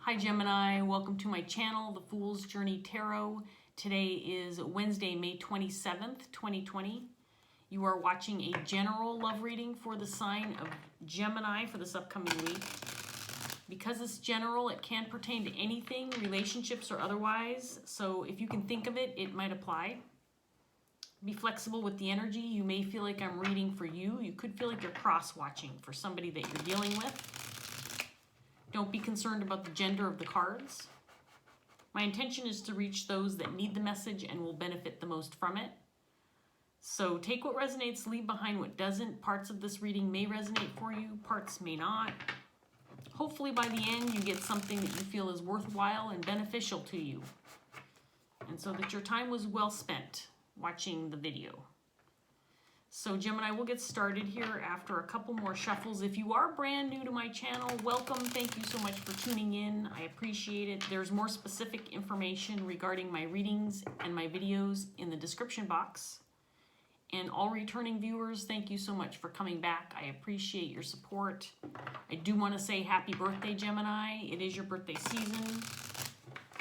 Hi Gemini, welcome to my channel, The Fool's Journey Tarot. Today is Wednesday, May 27th, 2020. You are watching a general love reading for the sign of Gemini for this upcoming week. Because it's general, it can pertain to anything, relationships or otherwise, so if you can think of it, it might apply. Be flexible with the energy. You may feel like I'm reading for you. You could feel like you're cross-watching for somebody that you're dealing with. Don't be concerned about the gender of the cards. My intention is to reach those that need the message and will benefit the most from it. So take what resonates, leave behind what doesn't. Parts of this reading may resonate for you, parts may not. Hopefully by the end you get something that you feel is worthwhile and beneficial to you, and so that your time was well spent watching the video. So Gemini, we'll get started here after a couple more shuffles. If you are brand new to my channel, welcome. Thank you so much for tuning in. I appreciate it. There's more specific information regarding my readings and my videos in the description box. And all returning viewers, thank you so much for coming back. I appreciate your support. I do want to say happy birthday, Gemini. It is your birthday season.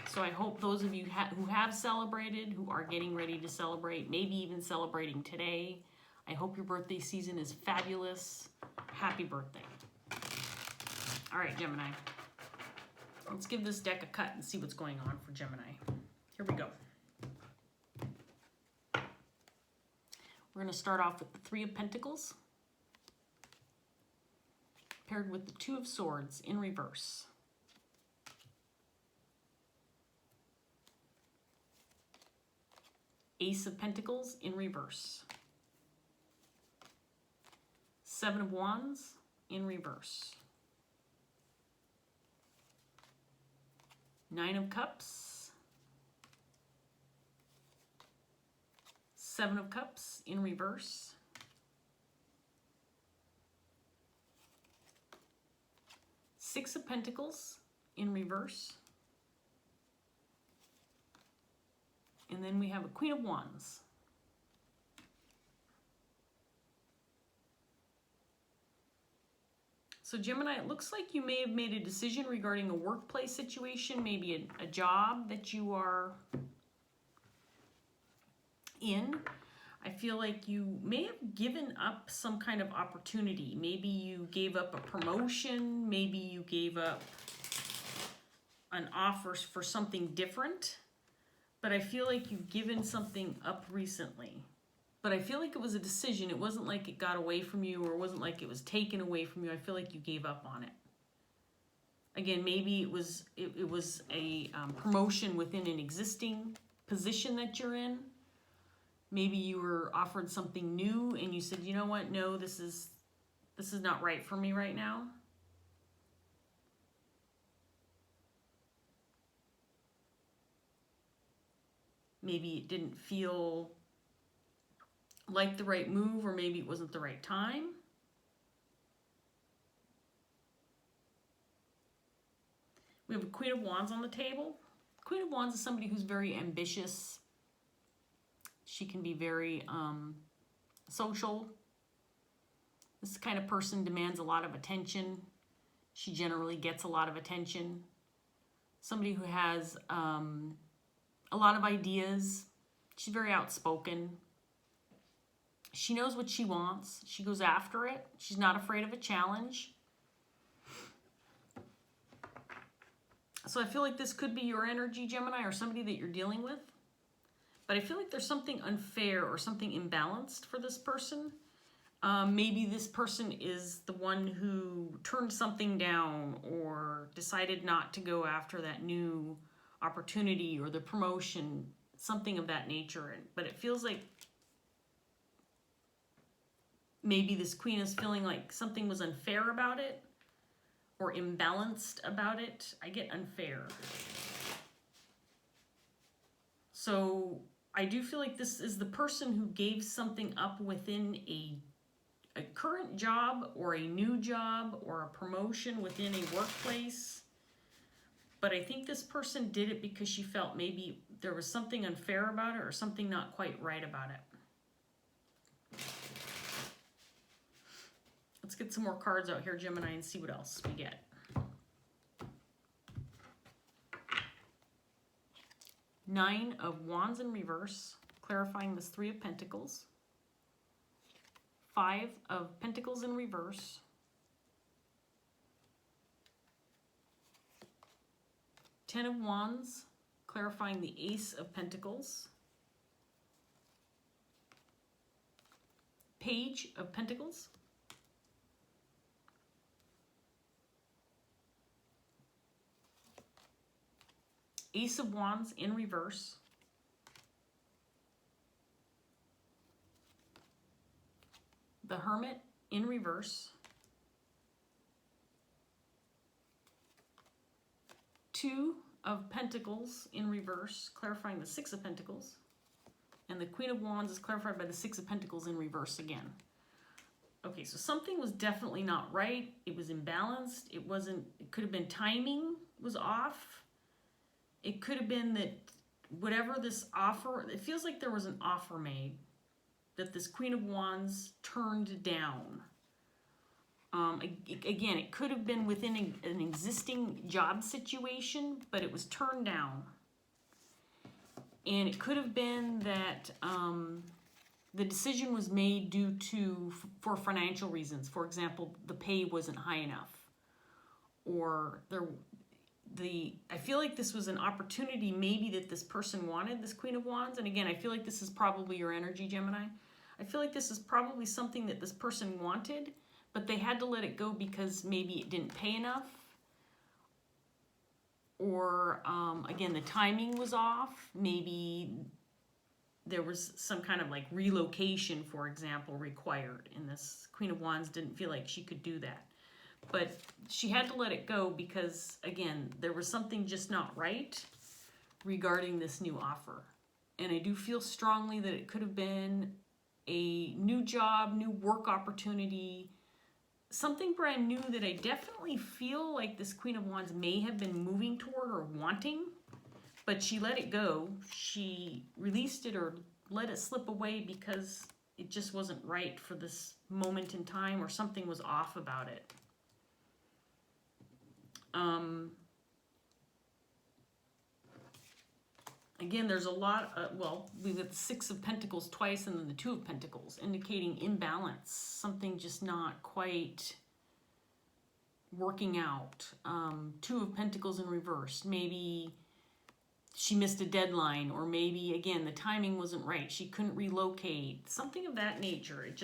So I hope those of you who have celebrated, who are getting ready to celebrate, maybe even celebrating today, I hope your birthday season is fabulous. Happy birthday. All right, Gemini. Let's give this deck a cut and see what's going on for Gemini. Here we go. We're going to start off with the Three of Pentacles, paired with the Two of Swords in reverse. Ace of Pentacles in reverse. Seven of Wands in reverse. Nine of Cups. Seven of Cups in reverse. Six of Pentacles in reverse. And then we have a Queen of Wands. So Gemini, it looks like you may have made a decision regarding a workplace situation, maybe a job that you are in. I feel like you may have given up some kind of opportunity. Maybe you gave up a promotion, maybe you gave up an offer for something different, but I feel like you've given something up recently. But I feel like it was a decision. It wasn't like it got away from you, or it wasn't like it was taken away from you. I feel like you gave up on it. Again, maybe it was a promotion within an existing position that you're in. Maybe you were offered something new and you said, you know what, no, this is not right for me right now. Maybe it didn't feel like the right move, or maybe it wasn't the right time. We have a Queen of Wands on the table. Queen of Wands is somebody who's very ambitious. She can be very social. This kind of person demands a lot of attention. She generally gets a lot of attention. Somebody who has a lot of ideas. She's very outspoken. She knows what she wants. She goes after it. She's not afraid of a challenge. So I feel like this could be your energy, Gemini, or somebody that you're dealing with. But I feel like there's something unfair or something imbalanced for this person. Maybe this person is the one who turned something down or decided not to go after that new opportunity or the promotion, something of that nature. But it feels like maybe this queen is feeling like something was unfair about it or imbalanced about it. I get unfair. So I do feel like this is the person who gave something up within a current job or a new job or a promotion within a workplace. But I think this person did it because she felt maybe there was something unfair about it or something not quite right about it. Let's get some more cards out here, Gemini, and see what else we get. Nine of Wands in reverse, clarifying this Three of Pentacles. Five of Pentacles in reverse. Ten of Wands, clarifying the Ace of Pentacles. Page of Pentacles. Ace of Wands in reverse. The Hermit in reverse. Two of Pentacles in reverse, clarifying the Six of Pentacles. And the Queen of Wands is clarified by the Six of Pentacles in reverse again. Okay, so something was definitely not right. It was imbalanced. It could have been timing was off. It could have been that whatever this offer, it feels like there was an offer made that this Queen of Wands turned down. Again, it could have been within an existing job situation, but it was turned down. And it could have been that the decision was made for financial reasons. For example, the pay wasn't high enough. Or I feel like this was an opportunity maybe that this person wanted, this Queen of Wands. And again, I feel like this is probably your energy, Gemini. I feel like this is probably something that this person wanted, but they had to let it go because maybe it didn't pay enough. Or, again, the timing was off. Maybe there was some kind of like relocation, for example, required. And this Queen of Wands didn't feel like she could do that. But she had to let it go because, again, there was something just not right regarding this new offer. And I do feel strongly that it could have been a new job, new work opportunity, something brand new that I definitely feel like this Queen of Wands may have been moving toward or wanting, but she let it go. She released it or let it slip away because it just wasn't right for this moment in time, or something was off about it. Again, there's a lot of, well, we've got the Six of Pentacles twice and then the Two of Pentacles, indicating imbalance, something just not quite working out. Two of Pentacles in reverse, maybe she missed a deadline, or maybe, again, the timing wasn't right. She couldn't relocate, something of that nature. It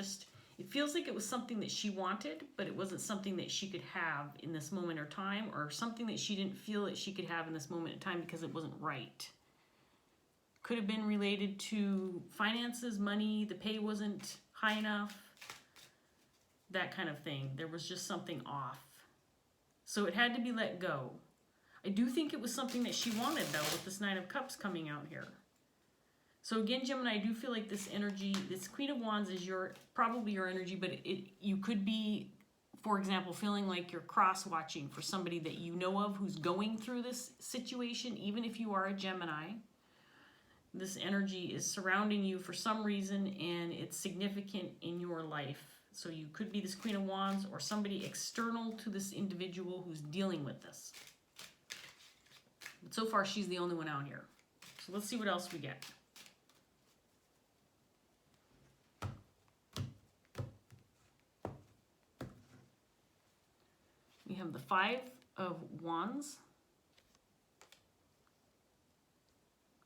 feels like it was something that she wanted, but it wasn't something that she could have in this moment or time, or something that she didn't feel that she could have in this moment in time because it wasn't right. Could have been related to finances, money, the pay wasn't high enough, that kind of thing. There was just something off. So it had to be let go. I do think it was something that she wanted, though, with this Nine of Cups coming out here. So again, Gemini, I do feel like this energy, this Queen of Wands is probably your energy, but you could be, for example, feeling like you're cross-watching for somebody that you know of who's going through this situation, even if you are a Gemini. This energy is surrounding you for some reason, and it's significant in your life. So you could be this Queen of Wands or somebody external to this individual who's dealing with this. But so far, she's the only one out here. So let's see what else we get. We have the Five of Wands.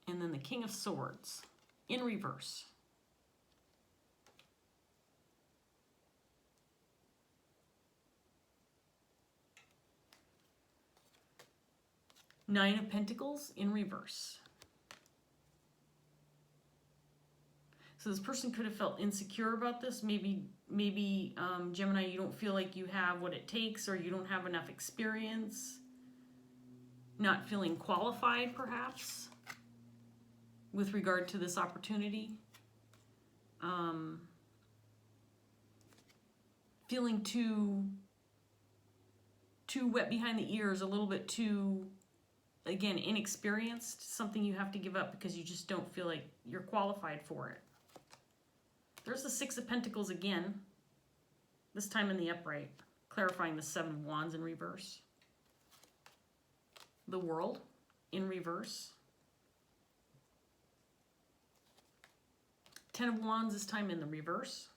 And then the King of Swords in reverse. Nine of Pentacles in reverse. So this person could have felt insecure about this. Maybe Gemini, you don't feel like you have what it takes, or you don't have enough experience. Not feeling qualified, perhaps, with regard to this opportunity. Feeling too wet behind the ears, a little bit too, again, inexperienced, something you have to give up because you just don't feel like you're qualified for it. There's the Six of Pentacles again, this time in the upright, clarifying the Seven of Wands in reverse. The World in reverse. Ten of Wands, this time in the reverse.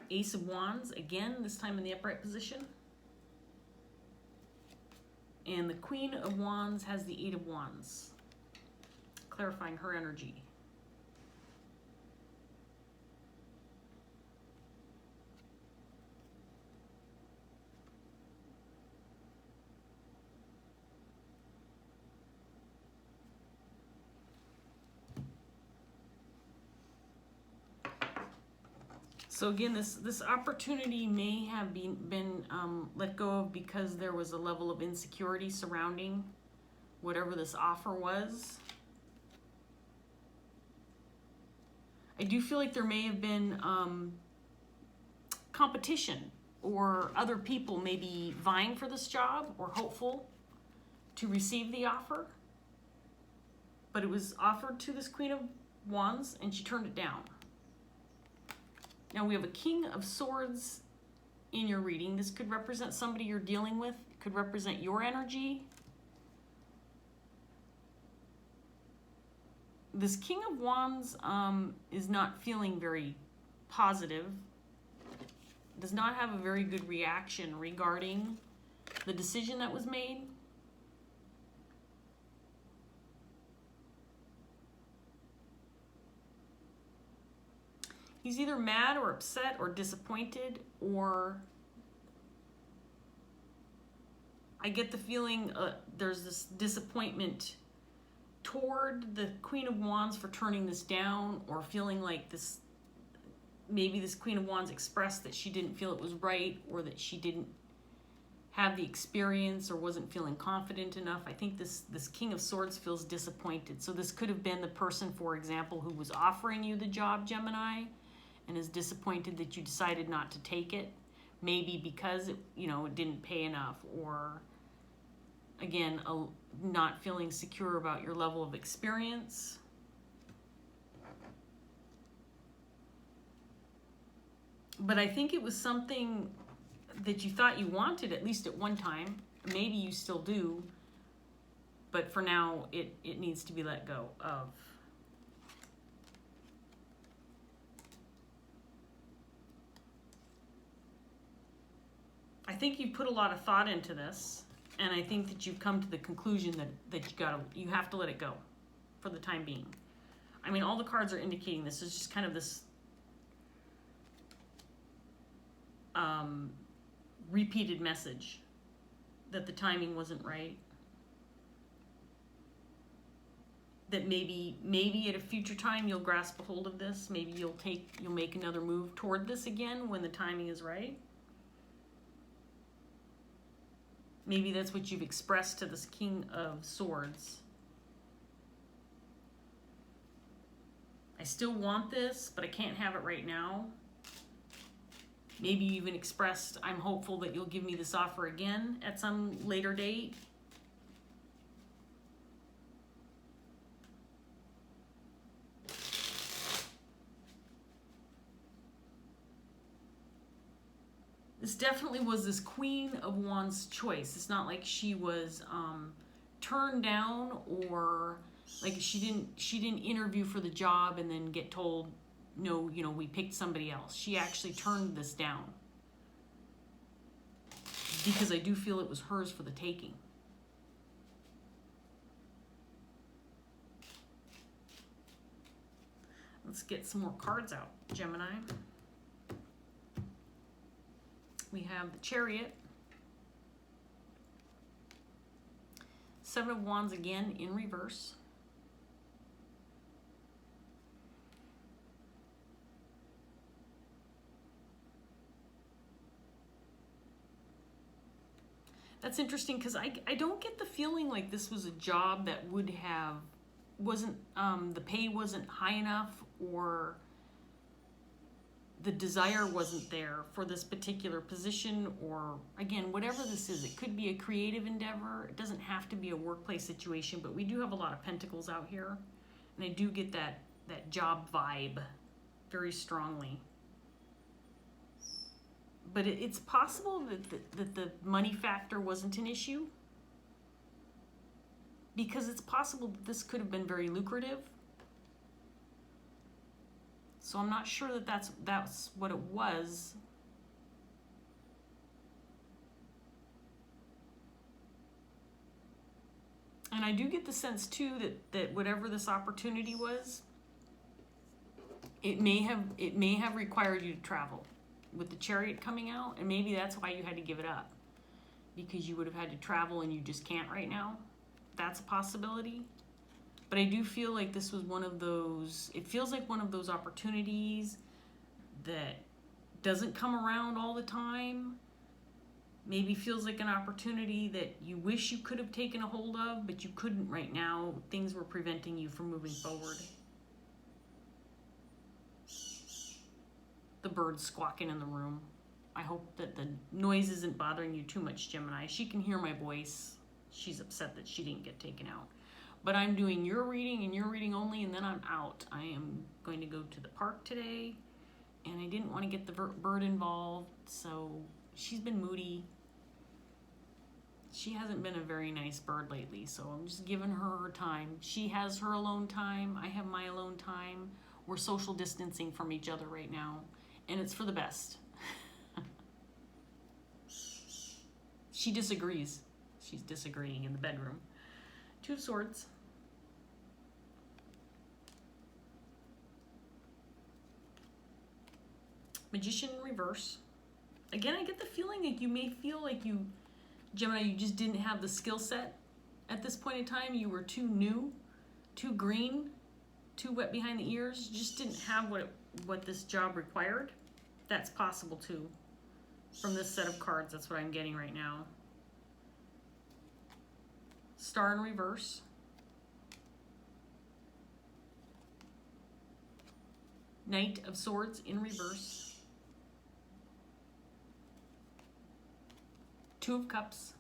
Ace of Wands, again, this time in the upright position. And the Queen of Wands has the Eight of Wands, clarifying her energy. So again, this opportunity may have been let go of because there was a level of insecurity surrounding whatever this offer was. I do feel like there may have been competition, or other people maybe vying for this job or hopeful to receive the offer. But it was offered to this Queen of Wands and she turned it down. Now we have a King of Swords in your reading. This could represent somebody you're dealing with. It could represent your energy. This King of Wands is not feeling very positive. Does not have a very good reaction regarding the decision that was made. He's either mad or upset or disappointed, or I get the feeling there's this disappointment toward the Queen of Wands for turning this down, or feeling like this, maybe this Queen of Wands expressed that she didn't feel it was right, or that she didn't have the experience or wasn't feeling confident enough. I think this King of Swords feels disappointed. So this could have been the person, for example, who was offering you the job, Gemini, and is disappointed that you decided not to take it, maybe because it didn't pay enough, or again, not feeling secure about your level of experience. But I think it was something that you thought you wanted, at least at one time. Maybe you still do, but for now it needs to be let go of. I think you've put a lot of thought into this, and I think that you've come to the conclusion that you have to let it go for the time being. I mean, all the cards are indicating this is just kind of this repeated message that the timing wasn't right. That maybe at a future time you'll grasp a hold of this. Maybe you'll make another move toward this again when the timing is right. Maybe that's what you've expressed to this King of Swords. I still want this, but I can't have it right now. Maybe you even expressed, I'm hopeful that you'll give me this offer again at some later date. This definitely was this Queen of Wands choice. It's not like she was turned down, or like she didn't interview for the job and then get told, no, we picked somebody else. She actually turned this down because I do feel it was hers for the taking. Let's get some more cards out, Gemini. We have the Chariot, Seven of Wands again in reverse, that's interesting because I don't get the feeling like this was a job that wasn't the pay wasn't high enough, or the desire wasn't there for this particular position, or again, whatever this is. It could be a creative endeavor. It doesn't have to be a workplace situation, but we do have a lot of pentacles out here, and I do get that job vibe very strongly. But it's possible that the money factor wasn't an issue. because it's possible that this could have been very lucrative. So I'm not sure that that's what it was. And I do get the sense too that whatever this opportunity was, it may have required you to travel with the Chariot coming out, and maybe that's why you had to give it up, because you would have had to travel and you just can't right now. That's a possibility. But I do feel like this was one of those, it feels like one of those opportunities that doesn't come around all the time. Maybe feels like an opportunity that you wish you could have taken a hold of, but you couldn't right now. Things were preventing you from moving forward. The bird's squawking in the room. I hope that the noise isn't bothering you too much, Gemini. She can hear my voice. She's upset that she didn't get taken out. But I'm doing your reading and your reading only, and then I'm out. I am going to go to the park today, and I didn't want to get the bird involved, so she's been moody. She hasn't been a very nice bird lately, so I'm just giving her time. She has her alone time. I have my alone time. We're social distancing from each other right now, and it's for the best. She disagrees. She's disagreeing in the bedroom. Two of Swords. Magician in reverse. Again, I get the feeling like you may feel like you, Gemini, you just didn't have the skill set at this point in time. You were too new, too green, too wet behind the ears. You just didn't have what this job required. That's possible too. From this set of cards, that's what I'm getting right now. Star in reverse. Knight of Swords in reverse. Two of Cups.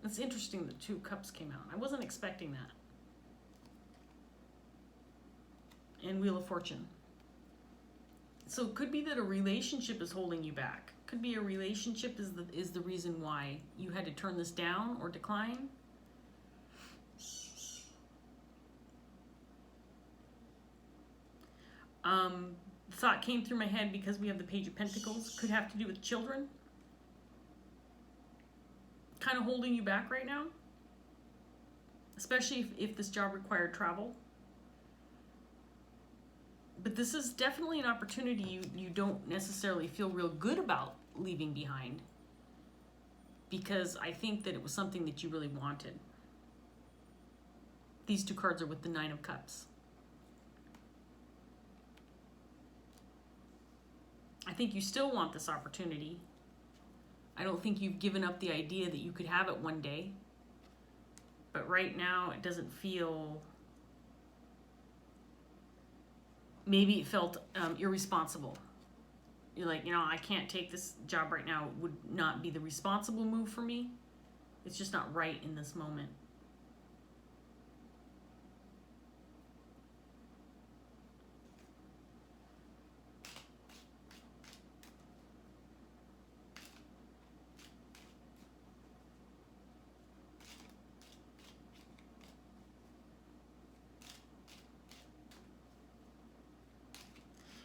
It's interesting that Two Cups came out. I wasn't expecting that. And Wheel of Fortune. So it could be that a relationship is holding you back. Could be a relationship is the reason why you had to turn this down or decline. Thought came through my head because we have the Page of Pentacles. Could have to do with children. Kind of holding you back right now. Especially if this job required travel. But this is definitely an opportunity you don't necessarily feel real good about leaving behind, because I think that it was something that you really wanted. These two cards are with the Nine of Cups. I think you still want this opportunity. I don't think you've given up the idea that you could have it one day. But right now it doesn't feel... Maybe it felt irresponsible. You're like, I can't take this job right now. It would not be the responsible move for me. It's just not right in this moment.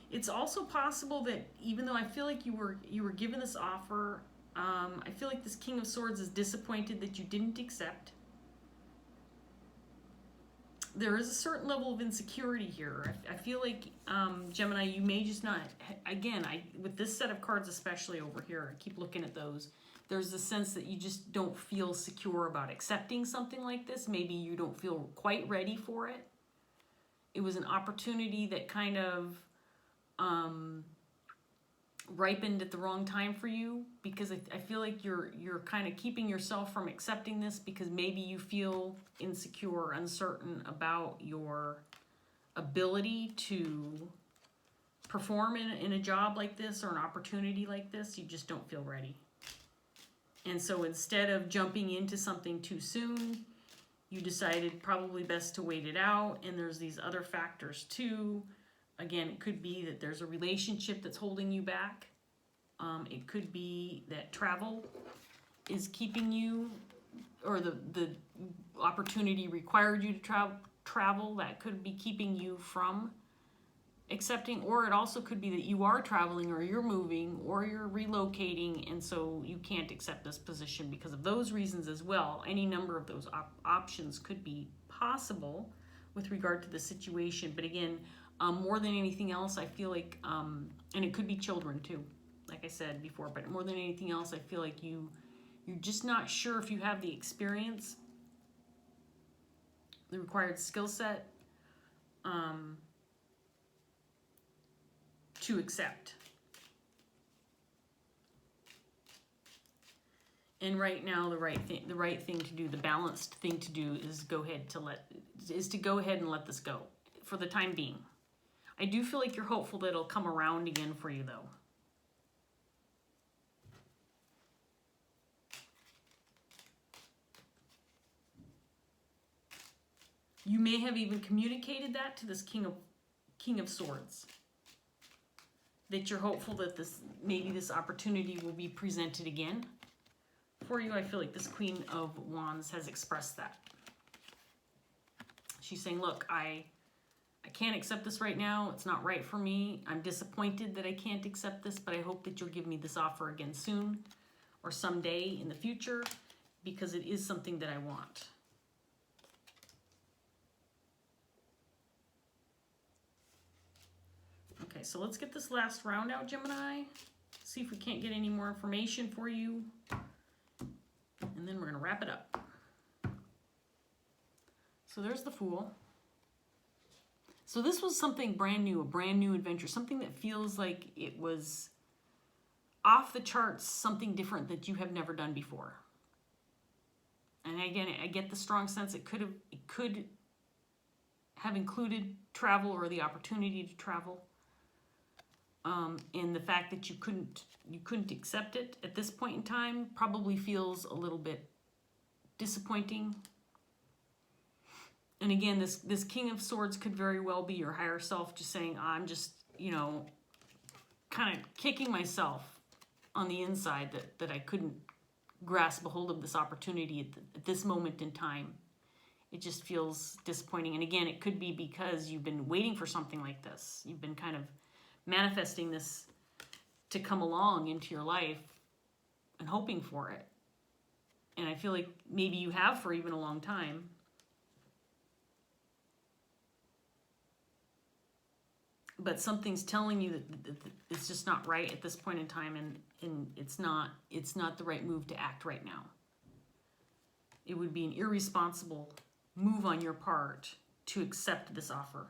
It's also possible that even though I feel like you were given this offer, I feel like this King of Swords is disappointed that you didn't accept. There is a certain level of insecurity here. I feel like, Gemini, you may just not, again, with this set of cards especially over here, I keep looking at those, there's a sense that you just don't feel secure about accepting something like this. Maybe you don't feel quite ready for it. It was an opportunity that kind of ripened at the wrong time for you, because I feel like you're kind of keeping yourself from accepting this because maybe you feel insecure, uncertain about your ability to perform in a job like this or an opportunity like this. You just don't feel ready. And so instead of jumping into something too soon, you decided probably best to wait it out, and there's these other factors too. Again, it could be that there's a relationship that's holding you back. It could be that travel is keeping you, or the opportunity required you to travel. That could be keeping you from accepting, or it also could be that you are traveling, or you're moving, or you're relocating, and so you can't accept this position because of those reasons as well. Any number of those options could be possible with regard to the situation. But again, more than anything else, I feel like, and it could be children too, like I said before, but more than anything else, I feel like you're just not sure if you have the experience, the required skill set, to accept. And right now, the right thing to do, the balanced thing to do, is to go ahead and let this go for the time being. I do feel like you're hopeful that it'll come around again for you, though. You may have even communicated that to this King of Swords, that you're hopeful that maybe this opportunity will be presented again for you. I feel like this Queen of Wands has expressed that. She's saying, look, I can't accept this right now. It's not right for me. I'm disappointed that I can't accept this, but I hope that you'll give me this offer again soon or someday in the future, because it is something that I want. Okay, so let's get this last round out, Gemini. See if we can't get any more information for you. And then we're going to wrap it up. So there's the Fool. So this was something brand new, a brand new adventure, something that feels like it was off the charts, something different that you have never done before. And again, I get the strong sense it could have included travel, or the opportunity to travel. And the fact that you couldn't accept it at this point in time probably feels a little bit disappointing. And again, this King of Swords could very well be your higher self just saying, I'm just, kind of kicking myself on the inside that I couldn't grasp a hold of this opportunity at this moment in time. It just feels disappointing. And again, it could be because you've been waiting for something like this. You've been kind of manifesting this to come along into your life and hoping for it. And I feel like maybe you have for even a long time. But something's telling you that it's just not right at this point in time, and it's not the right move to act right now. It would be an irresponsible move on your part to accept this offer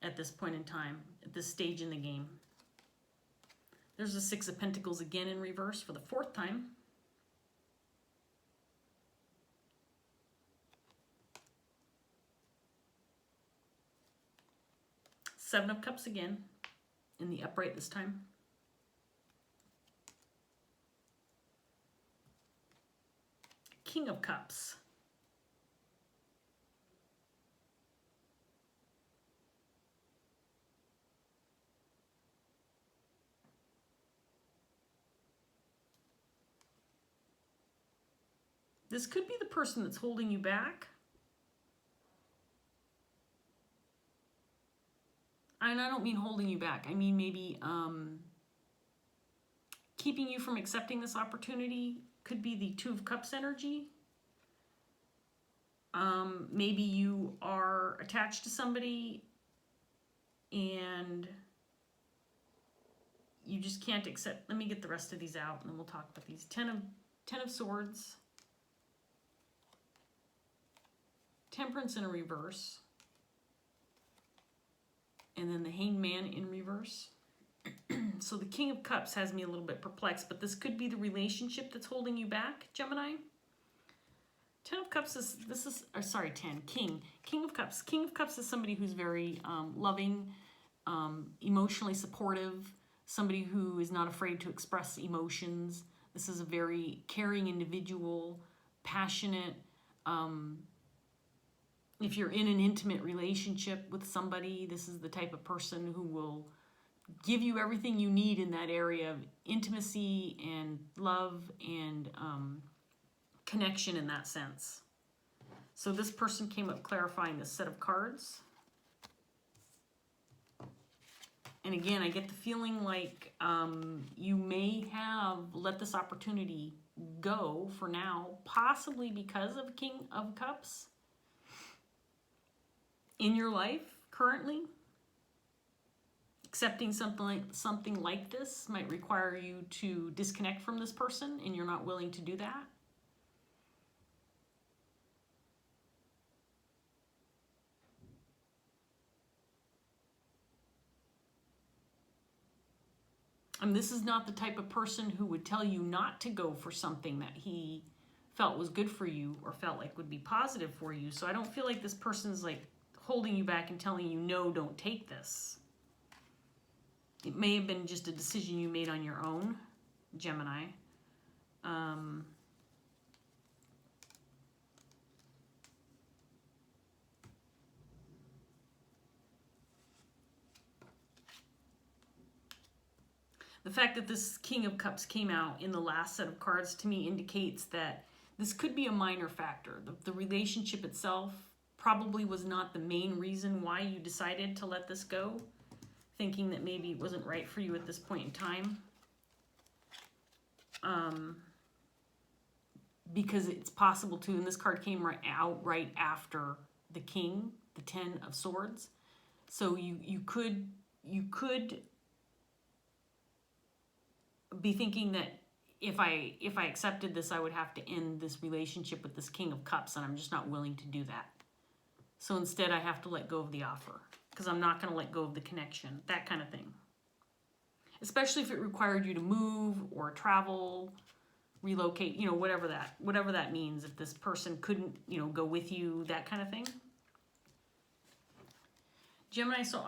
at this point in time, at this stage in the game. There's the Six of Pentacles again in reverse for the fourth time. Seven of Cups again, in the upright this time. King of Cups. This could be the person that's holding you back. And I don't mean holding you back. I mean maybe keeping you from accepting this opportunity. Could be the Two of Cups energy. Maybe you are attached to somebody and you just can't accept. Let me get the rest of these out and then we'll talk about these. Ten of Swords. Temperance in a reverse. And then the Hanged Man in reverse. So the King of Cups has me a little bit perplexed, but this could be the relationship that's holding you back, Gemini. Ten of Cups is, King of Cups. King of Cups is somebody who's very loving, emotionally supportive, somebody who is not afraid to express emotions. This is a very caring individual, passionate, If you're in an intimate relationship with somebody, this is the type of person who will give you everything you need in that area of intimacy and love and connection in that sense. So this person came up clarifying this set of cards. And again, I get the feeling like you may have let this opportunity go for now, possibly because of King of Cups in your life currently. Accepting something like this might require you to disconnect from this person, and you're not willing to do that. And this is not the type of person who would tell you not to go for something that he felt was good for you or felt like would be positive for you. So I don't feel like this person's like holding you back and telling you, no, don't take this. It may have been just a decision you made on your own, Gemini. The fact that this King of Cups came out in the last set of cards to me indicates that this could be a minor factor. The relationship itself probably was not the main reason why you decided to let this go, thinking that maybe it wasn't right for you at this point in time. Because it's possible to, and this card came right after the King, the 10 of Swords. So you could be thinking that if I accepted this, I would have to end this relationship with this King of Cups, and I'm just not willing to do that. So instead, I have to let go of the offer because I'm not going to let go of the connection, that kind of thing. Especially if it required you to move or travel, relocate, you know, whatever that means. If this person couldn't, you know, go with you, that kind of thing. Gemini, so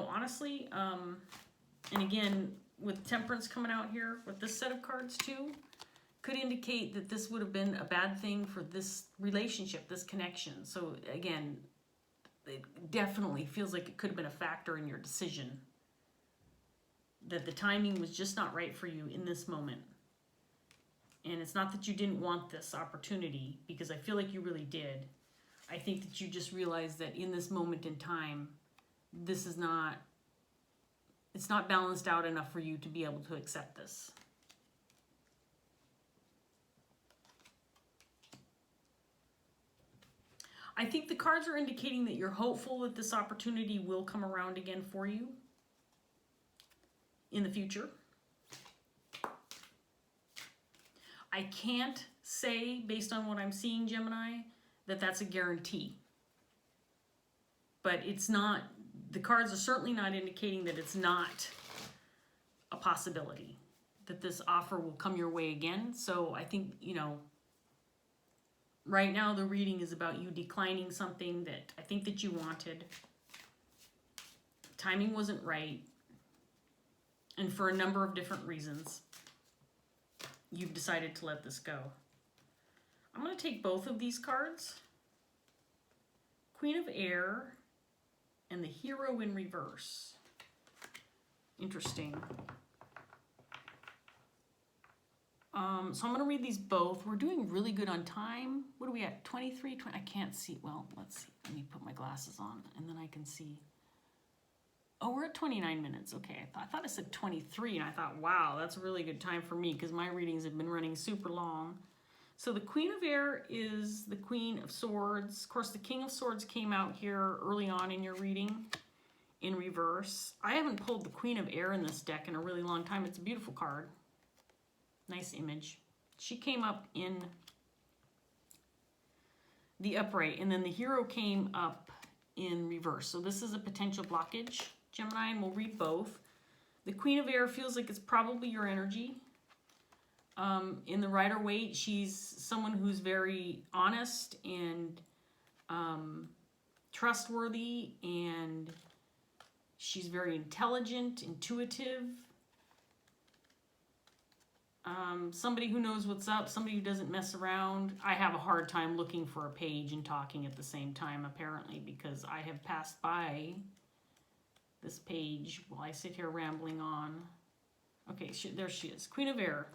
honestly, and again, with Temperance coming out here with this set of cards too, could indicate that this would have been a bad thing for this relationship, this connection. So again, it definitely feels like it could have been a factor in your decision, that the timing was just not right for you in this moment. And it's not that you didn't want this opportunity, because I feel like you really did. I think that you just realized that in this moment in time, this is not, it's not balanced out enough for you to be able to accept this. I think the cards are indicating that you're hopeful that this opportunity will come around again for you in the future. I can't say, based on what I'm seeing, Gemini, that that's a guarantee. But it's not, the cards are certainly not indicating that it's not a possibility, that this offer will come your way again. So I think, right now the reading is about you declining something that I think that you wanted. Timing wasn't right. And for a number of different reasons, you've decided to let this go. I'm going to take both of these cards. Queen of Air and the Hero in reverse. Interesting. So I'm going to read these both. We're doing really good on time. What are we at? 23, 20? I can't see. Well, let's see. Let me put my glasses on and then I can see. Oh, we're at 29 minutes. Okay, I thought I said 23, and I thought, wow, that's a really good time for me because my readings have been running super long. So the Queen of Air is the Queen of Swords. Of course, the King of Swords came out here early on in your reading in reverse. I haven't pulled the Queen of Air in this deck in a really long time. It's a beautiful card. Nice image. She came up in the upright, and then the Hero came up in reverse. So this is a potential blockage, Gemini, and we'll read both. The Queen of Air feels like it's probably your energy. In the Rider-Waite, she's someone who's very honest and trustworthy, and she's very intelligent, intuitive. Somebody who knows what's up, somebody who doesn't mess around. I have a hard time looking for a page and talking at the same time, apparently, because I have passed by this page while I sit here rambling on. Okay, there she is, Queen of Air.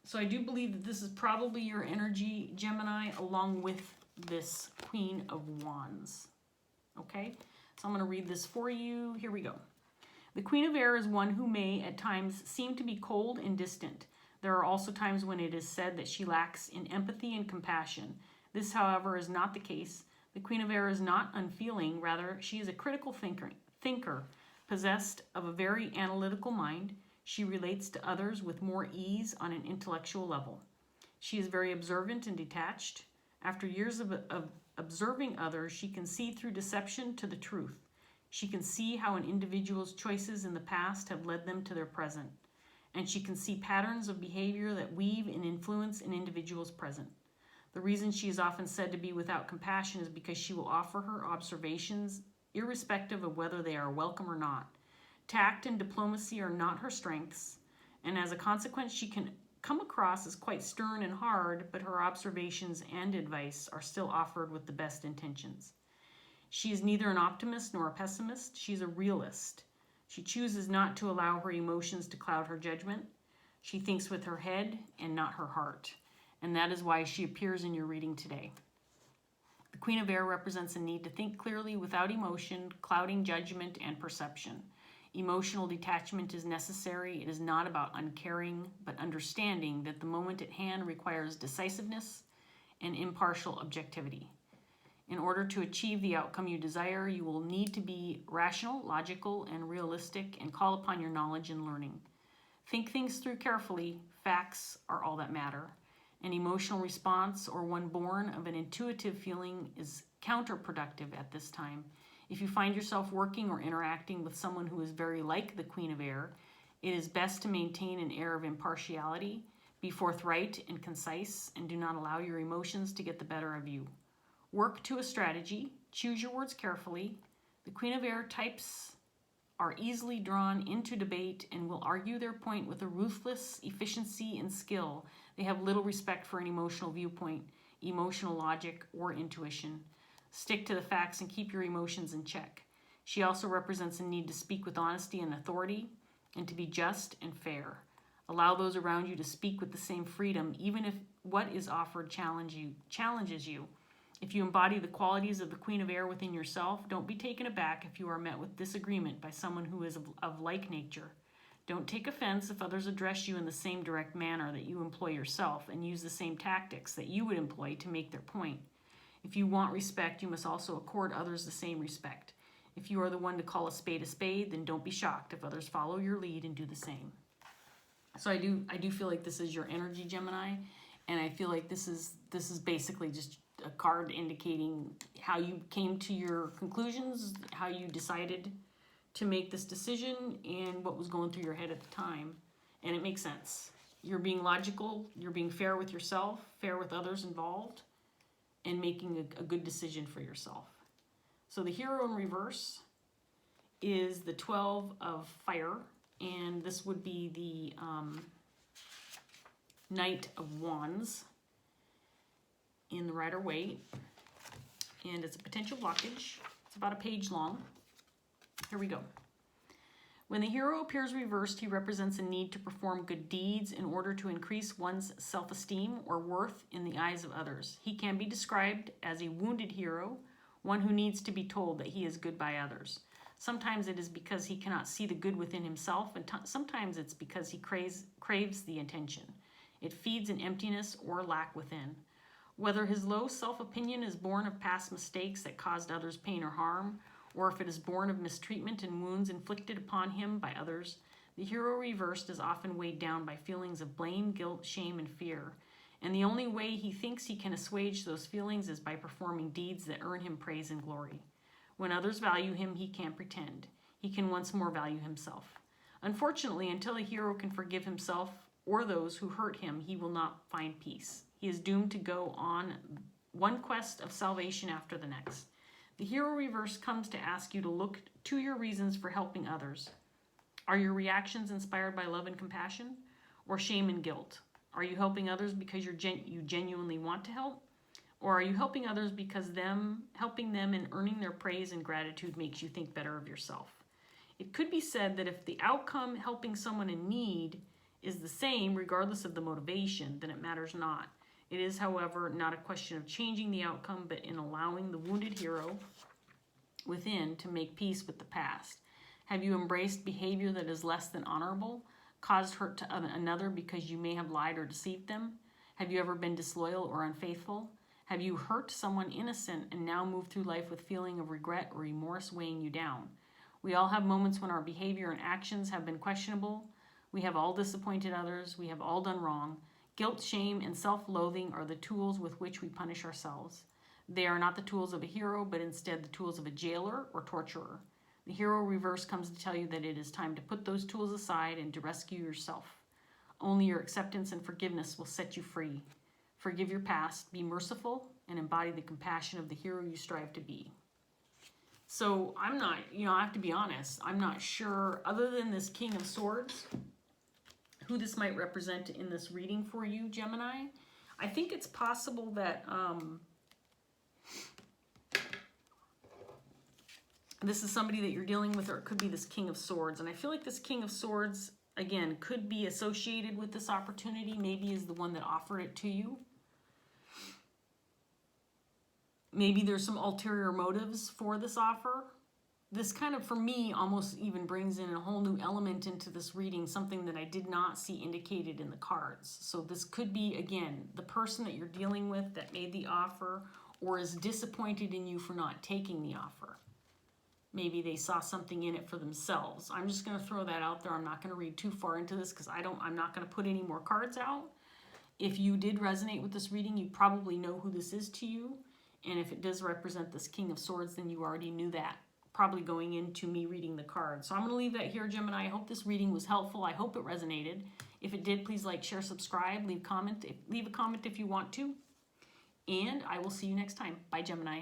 So I do believe that this is probably your energy, Gemini, along with this Queen of Wands. Okay, so I'm going to read this for you. Here we go. The Queen of Air is one who may at times seem to be cold and distant. There are also times when it is said that she lacks in empathy and compassion. This, however, is not the case. The Queen of Air is not unfeeling. Rather, she is a critical thinker, possessed of a very analytical mind. She relates to others with more ease on an intellectual level. She is very observant and detached. After years of observing others, she can see through deception to the truth. She can see how an individual's choices in the past have led them to their present. And she can see patterns of behavior that weave and influence an individual's present. The reason she is often said to be without compassion is because she will offer her observations irrespective of whether they are welcome or not. Tact and diplomacy are not her strengths, and as a consequence, she can come across as quite stern and hard, but her observations and advice are still offered with the best intentions. She is neither an optimist nor a pessimist. She's a realist. She chooses not to allow her emotions to cloud her judgment. She thinks with her head and not her heart, and that is why she appears in your reading today. The Queen of Air represents a need to think clearly without emotion, clouding judgment and perception. Emotional detachment is necessary. It is not about uncaring, but understanding that the moment at hand requires decisiveness and impartial objectivity. In order to achieve the outcome you desire, you will need to be rational, logical, and realistic, and call upon your knowledge and learning. Think things through carefully. Facts are all that matter. An emotional response, or one born of an intuitive feeling, is counterproductive at this time. If you find yourself working or interacting with someone who is very like the Queen of Air, it is best to maintain an air of impartiality, be forthright and concise, and do not allow your emotions to get the better of you. Work to a strategy. Choose your words carefully. The Queen of Air types are easily drawn into debate and will argue their point with a ruthless efficiency and skill. They have little respect for an emotional viewpoint, emotional logic, or intuition. Stick to the facts and keep your emotions in check. She also represents a need to speak with honesty and authority and to be just and fair. Allow those around you to speak with the same freedom, even if what is offered challenges you. If you embody the qualities of the Queen of Air within yourself, don't be taken aback if you are met with disagreement by someone who is of like nature. Don't take offense if others address you in the same direct manner that you employ yourself and use the same tactics that you would employ to make their point. If you want respect, you must also accord others the same respect. If you are the one to call a spade, then don't be shocked if others follow your lead and do the same. So I do feel like this is your energy, Gemini, and I feel like this is basically just a card indicating how you came to your conclusions, how you decided to make this decision, and what was going through your head at the time. And it makes sense. You're being logical, you're being fair with yourself, fair with others involved, and making a good decision for yourself. So the Hero in reverse is the 12 of Fire, and this would be the Knight of Wands in the Rider-Waite, and it's a potential blockage. It's about a page long. Here we go. When the hero appears reversed, he represents a need to perform good deeds in order to increase one's self-esteem or worth in the eyes of others. He can be described as a wounded hero, one who needs to be told that he is good by others. Sometimes it is because he cannot see the good within himself, and sometimes it's because he craves the attention. It feeds an emptiness or lack within. Whether his low self-opinion is born of past mistakes that caused others pain or harm, or if it is born of mistreatment and wounds inflicted upon him by others, the hero reversed is often weighed down by feelings of blame, guilt, shame, and fear. And the only way he thinks he can assuage those feelings is by performing deeds that earn him praise and glory. When others value him, he can't pretend. He can once more value himself. Unfortunately, until a hero can forgive himself or those who hurt him, he will not find peace. He is doomed to go on one quest of salvation after the next. The hero reverse comes to ask you to look to your reasons for helping others. Are your reactions inspired by love and compassion or shame and guilt? Are you helping others because you genuinely want to help? Or are you helping others because helping them and earning their praise and gratitude makes you think better of yourself? It could be said that if the outcome, helping someone in need, is the same regardless of the motivation, then it matters not. It is, however, not a question of changing the outcome, but in allowing the wounded hero within to make peace with the past. Have you embraced behavior that is less than honorable, caused hurt to another because you may have lied or deceived them? Have you ever been disloyal or unfaithful? Have you hurt someone innocent and now move through life with feeling of regret or remorse weighing you down? We all have moments when our behavior and actions have been questionable. We have all disappointed others. We have all done wrong. Guilt, shame, and self-loathing are the tools with which we punish ourselves. They are not the tools of a hero, but instead the tools of a jailer or torturer. The hero reverse comes to tell you that it is time to put those tools aside and to rescue yourself. Only your acceptance and forgiveness will set you free. Forgive your past, be merciful, and embody the compassion of the hero you strive to be. So I'm not, I have to be honest, I'm not sure, other than this King of Swords, who this might represent in this reading for you, Gemini. I think it's possible that this is somebody that you're dealing with, or it could be this King of Swords. And I feel like this King of Swords, again, could be associated with this opportunity, maybe is the one that offered it to you. Maybe there's some ulterior motives for this offer. This kind of, for me, almost even brings in a whole new element into this reading, something that I did not see indicated in the cards. So this could be, again, the person that you're dealing with that made the offer or is disappointed in you for not taking the offer. Maybe they saw something in it for themselves. I'm just going to throw that out there. I'm not going to read too far into this because I'm not going to put any more cards out. If you did resonate with this reading, you probably know who this is to you. And if it does represent this King of Swords, then you already knew that, probably going into me reading the cards. So I'm going to leave that here, Gemini. I hope this reading was helpful. I hope it resonated. If it did, please like, share, subscribe, leave a comment if you want to. And I will see you next time. Bye, Gemini.